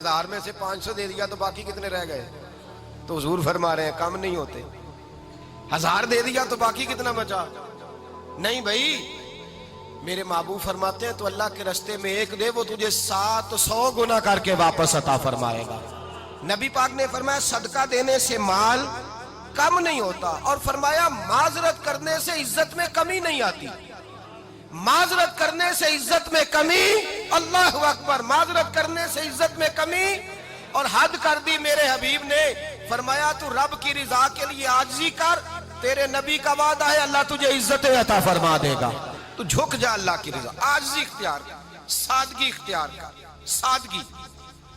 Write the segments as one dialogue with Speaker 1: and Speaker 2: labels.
Speaker 1: 1000 میں سے 500 دے دیا تو باقی کتنے رہ گئے؟ تو حضور فرما رہے ہیں کم نہیں ہوتے. 1000 دے دیا تو باقی کتنا بچا؟ نہیں بھائی، میرے محبوب فرماتے ہیں تو اللہ کے رستے میں ایک دے وہ تجھے 700 گنا کر کے واپس عطا فرمائے گا. نبی پاک نے فرمایا صدقہ دینے سے مال کم نہیں ہوتا، اور فرمایا معذرت کرنے سے عزت میں کمی نہیں آتی. معذرت کرنے سے عزت میں کمی، اللہ اکبر، معذرت کرنے سے عزت میں کمی. اور حد کر دی میرے حبیب نے، فرمایا تو رب کی رضا کے لیے عاجزی کر، تیرے نبی کا وعدہ ہے اللہ تجھے عزت عطا فرما دے گا. تو جھک جا اللہ کی رضا، عاجزی اختیار کر، سادگی اختیار کر، سادگی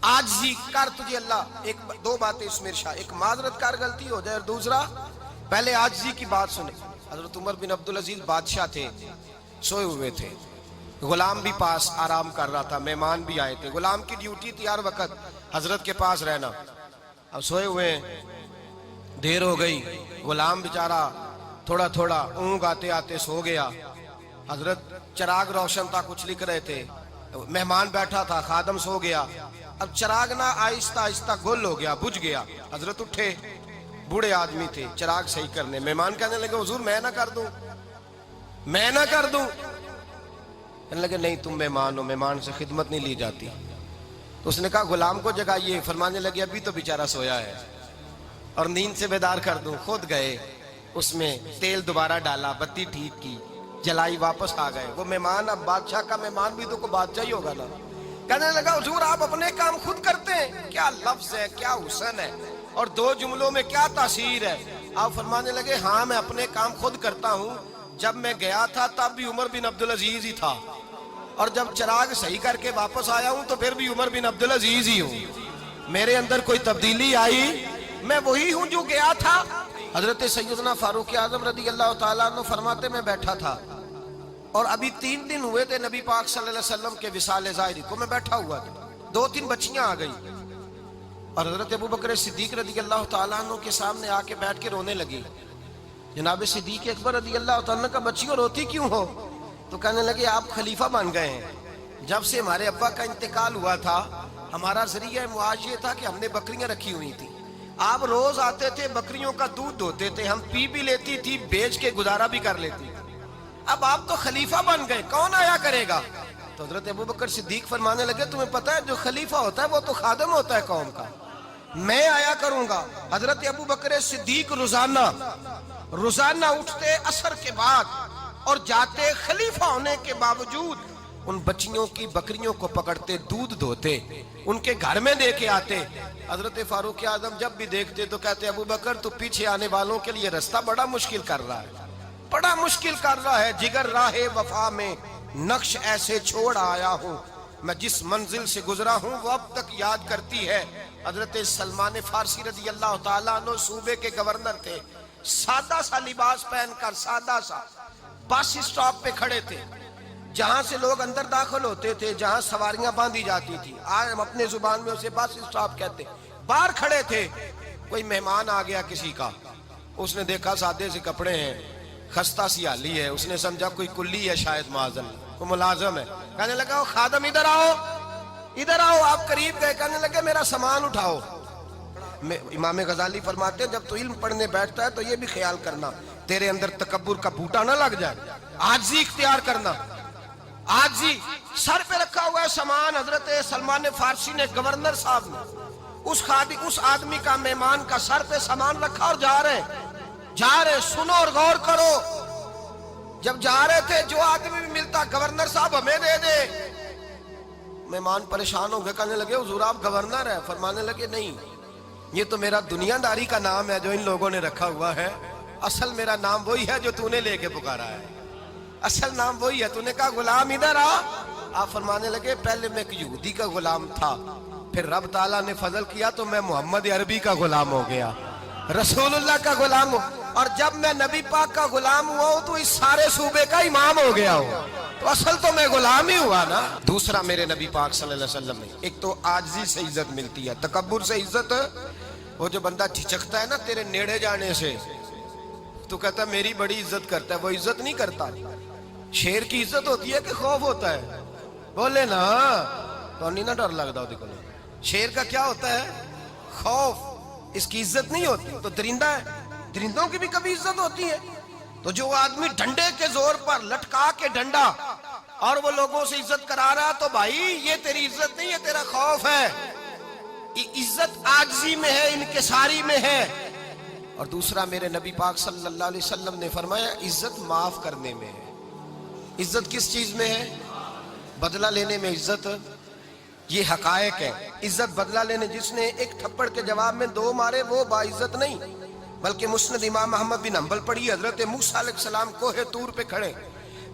Speaker 1: عاجزی کر، تجھے اللہ. دو باتیں اس میں ارشاد، ایک معذرت کر غلطی ہو جائے، اور دوسرا پہلے عاجزی کی بات سنے. حضرت عمر بن عبدالعزیز بادشاہ تھے، سوئے ہوئے تھے، غلام بھی پاس آرام کر رہا تھا، مہمان بھی آئے تھے. غلام کی ڈیوٹی تھی ہر وقت حضرت کے پاس رہنا. اب سوئے ہوئے دیر ہو گئی، غلام بیچارہ تھوڑا تھوڑا اونگ آتے آتے سو گیا. حضرت چراغ روشن تھا، کچھ لکھ رہے تھے، مہمان بیٹھا تھا، خادم سو گیا. اب چراغ نہ آہستہ آہستہ گل ہو گیا، بجھ گیا. حضرت اٹھے، بوڑھے آدمی تھے، چراغ صحیح کرنے. مہمان کہنے لگے حضور میں نہ کر دوں، میں نہ کر دوں. کہنے لگے نہیں تم مہمان ہو، مہمان سے خدمت نہیں لی جاتی. تو اس نے کہا غلام کو جگائیے. فرمانے لگے ابھی تو بیچارہ سویا ہے اور نیند سے بیدار کر دوں. خود گئے، اس میں تیل دوبارہ ڈالا، بتی ٹھیک کی، جلائی، واپس آ گئے. وہ مہمان، اب بادشاہ کا مہمان بھی تو کوئی بادشاہ ہی ہوگا نا. کہنے لگا حضور آپ اپنے کام خود کرتے ہیں؟ کیا لفظ ہے، کیا حسن ہے، اور دو جملوں میں کیا تاثیر ہے. آپ فرمانے لگے ہاں میں اپنے کام خود کرتا ہوں. جب میں گیا تھا تب بھی عمر بن عبدالعزیز ہی تھا، اور جب چراغ صحیح کر کے واپس آیا ہوں تو پھر بھی عمر بن عبدالعزیز ہی ہوں. میرے اندر کوئی تبدیلی آئی؟ میں وہی ہوں جو گیا تھا. حضرت سیدنا فاروق اعظم رضی اللہ تعالیٰ عنہ فرماتے میں بیٹھا تھا، اور ابھی 3 دن ہوئے تھے نبی پاک صلی اللہ علیہ وسلم کے وصال ظاہری کو. میں بیٹھا ہوا تھا، 2-3 بچیاں آ گئی، اور حضرت ابوبکر صدیق رضی اللہ تعالیٰ عنہ کے سامنے آ کے بیٹھ کے رونے لگی. جناب صدیق اکبر رضی اللہ تعالیٰ کا بچیوں روتی کیوں ہو؟ تو کہنے لگے آپ خلیفہ بن گئے ہیں. جب سے ہمارے ابا کا انتقال ہوا تھا ہمارا ذریعہ معاش یہ تھا کہ ہم نے بکریاں رکھی ہوئی تھی. آپ روز آتے تھے، بکریوں کا دودھ دھوتے تھے، ہم پی بھی لیتی تھی، بیچ کے گزارا بھی کر لیتی. اب آپ تو خلیفہ بن گئے، کون آیا کرے گا؟ تو حضرت ابوبکر صدیق فرمانے لگے تمہیں پتہ ہے جو خلیفہ ہوتا ہے وہ تو خادم ہوتا ہے قوم کا، میں آیا کروں گا. حضرت ابوبکر صدیق روزانہ اٹھتے عصر کے بعد اور جاتے، خلیفہ ہونے کے باوجود ان بچیوں کی بکریوں کو پکڑتے، دودھ دھوتے، ان کے گھر میں دے کے آتے. حضرت فاروق اعظم جب بھی دیکھتے تو کہتے ابوبکر تو پیچھے آنے والوں کے لیے رستہ بڑا مشکل کر رہا ہے، بڑا مشکل کر رہا ہے. جگر راہ وفا میں نقش ایسے چھوڑ آیا ہوں، میں جس منزل سے گزرا ہوں وہ اب تک یاد کرتی ہے. حضرت سلمان فارسی رضی اللہ تعالیٰ عنہ صوبے کے گورنر تھے، سادہ سا لباس پہن کر، سادہ سا، بس اسٹاپ پہ کھڑے تھے، جہاں سے لوگ اندر داخل ہوتے تھے، جہاں سواریاں باندھی جاتی تھی، آج ہم اپنے زبان میں اسے بس اسٹاپ کہتے. باہر کھڑے تھے، کوئی مہمان آ گیا کسی کا، اس نے دیکھا سادے سے کپڑے ہیں، خستہ سی حالی ہے، اس نے سمجھا کوئی کلی ہے، شاید معاذن کوئی ملازم ہے. کہنے لگا خادم ادھر آؤ، ادھر آؤ. آپ قریب گئے، کہنے لگے میرا سامان اٹھاؤ. امام غزالی فرماتے ہیں جب تو علم پڑھنے بیٹھتا ہے تو یہ بھی خیال کرنا تیرے اندر تکبر کا بوٹا نہ لگ جائے. عاجزی اختیار کرنا، عاجزی. سر پہ رکھا ہوا ہے سامان. حضرت سلمان فارسی نے، گورنر صاحب نے، اس آدمی کا، مہمان کا سر پہ سامان رکھا اور جا رہے. سنو اور غور کرو. جب جا رہے تھے جو آدمی بھی ملتا گورنر صاحب ہمیں دے دے. مہمان پریشان ہو گئے، کہنے لگے حضور آپ گورنر ہیں؟ فرمانے لگے نہیں، یہ تو میرا دنیا داری کا نام ہے جو ان لوگوں نے رکھا ہوا ہے، اصل میرا نام وہی ہے جو تو نے لے کے پکارا ہے، اصل نام وہی ہے. تو نے کہا غلام ادھر آ. آپ فرمانے لگے پہلے میں ایک یہودی کا غلام تھا، پھر رب تعالیٰ نے فضل کیا تو میں محمد عربی کا غلام ہو گیا، رسول اللہ کا غلام ہو، اور جب میں نبی پاک کا غلام ہوا ہوں تو اس سارے صوبے کا امام ہو گیا ہوں. تو اصل تو میں غلام ہی ہوا نا. دوسرا میرے نبی پاک صلی اللہ علیہ وسلم نے، ایک تو عاجزی سے عزت ملتی ہے، تکبر سے عزت. وہ جو بندہ جھجکتا ہے نا تیرے نیڑے جانے سے، تو کہتا ہے میری بڑی عزت کرتا ہے، وہ عزت نہیں کرتا. شیر کی عزت ہوتی ہے کہ خوف ہوتا ہے؟ بولے نا تو نہیں نہ ڈر لگتا. شیر کا کیا ہوتا ہے؟ خوف، اس کی عزت نہیں ہوتی. تو درندہ ہے، درندوں کی بھی کبھی عزت ہوتی ہے. تو جو آدمی ڈنڈے کے زور پر لٹکا کے ڈنڈا اور وہ لوگوں سے عزت کرا رہا، تو بھائی یہ تیری عزت نہیں ہے، تیرا خوف ہے. عزت عاجزی میں ہے، انکساری میں ہے. اور دوسرا میرے نبی پاک صلی اللہ علیہ وسلم نے فرمایا عزت معاف کرنے میں ہے. عزت کس چیز میں ہے؟ بدلہ لینے میں عزت. یہ حقائق ہے. عزت بدلہ لینے، جس نے ایک تھپڑ کے جواب میں 2 مارے وہ باعزت نہیں، بلکہ مسند امام احمد بن حنبل پڑھی. حضرت موسیٰ علیہ السلام کوہ طور پہ کھڑے،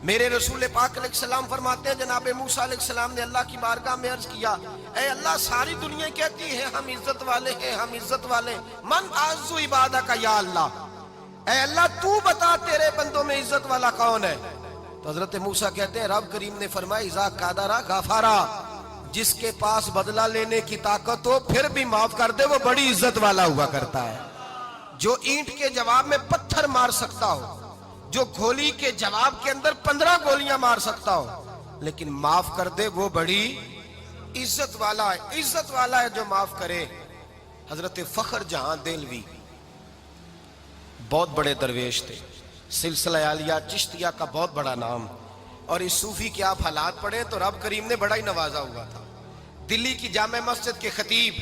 Speaker 1: میرے رسول پاک علیہ السلام فرماتے ہیں جناب موسیٰ علیہ السلام نے اللہ کی بارگاہ میں عرض کیا، اے اللہ ساری دنیا کہتی ہے ہم عزت والے ہیں، ہم عزت والے، من اعز عبادک یا اللہ، اے اللہ تو بتا تیرے بندوں میں عزت والا کون ہے؟ تو حضرت موسیٰ کہتے ہیں رب کریم نے فرمایا اذا قادر غفارا، جس کے پاس بدلہ لینے کی طاقت ہو پھر بھی معاف کر دے وہ بڑی عزت والا ہوا کرتا ہے. جو اینٹ کے جواب میں پتھر مار سکتا ہو، جو گولی کے جواب کے اندر 15 گولیاں مار سکتا ہو، لیکن معاف کر دے وہ بڑی عزت والا ہے. عزت والا ہے جو معاف کرے. حضرت فخر جہاں دہلوی بہت بڑے درویش تھے، سلسلہ عالیہ چشتیہ کا بہت بڑا نام. اور اس صوفی کے آپ حالات پڑھیں تو رب کریم نے بڑا ہی نوازا ہوا تھا. دلی کی جامع مسجد کے خطیب،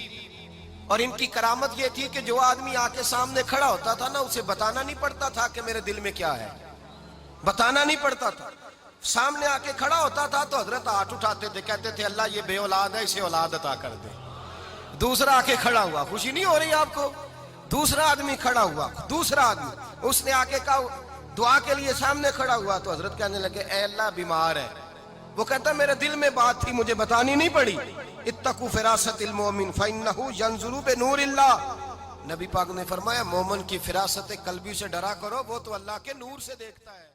Speaker 1: اور ان کی کرامت یہ تھی کہ جو آدمی آ کے سامنے کھڑا ہوتا تھا نا، اسے بتانا نہیں پڑتا تھا کہ میرے دل میں کیا ہے، بتانا نہیں پڑتا تھا. سامنے آ کے کھڑا ہوتا تھا تو حضرت ہاتھ اٹھاتے تھے، کہتے تھے اللہ یہ بے اولاد ہے، اسے اولاد عطا کر دے. دوسرا آ کے کھڑا ہوا، خوشی نہیں ہو رہی آپ کو؟ دوسرا آدمی کھڑا ہوا، دوسرا آدمی، اس نے آ کے کہا دعا کے لیے سامنے کھڑا ہوا تو حضرت کہنے لگے اے اللہ بیمار ہے. وہ کہتا میرے دل میں بات تھی، مجھے بتانی نہیں پڑی. اتقوا فراست المؤمن فإنه ينظر بنور اللہ. نبی پاک نے فرمایا مومن کی فراست قلبی سے ڈرا کرو، وہ تو اللہ کے نور سے دیکھتا ہے.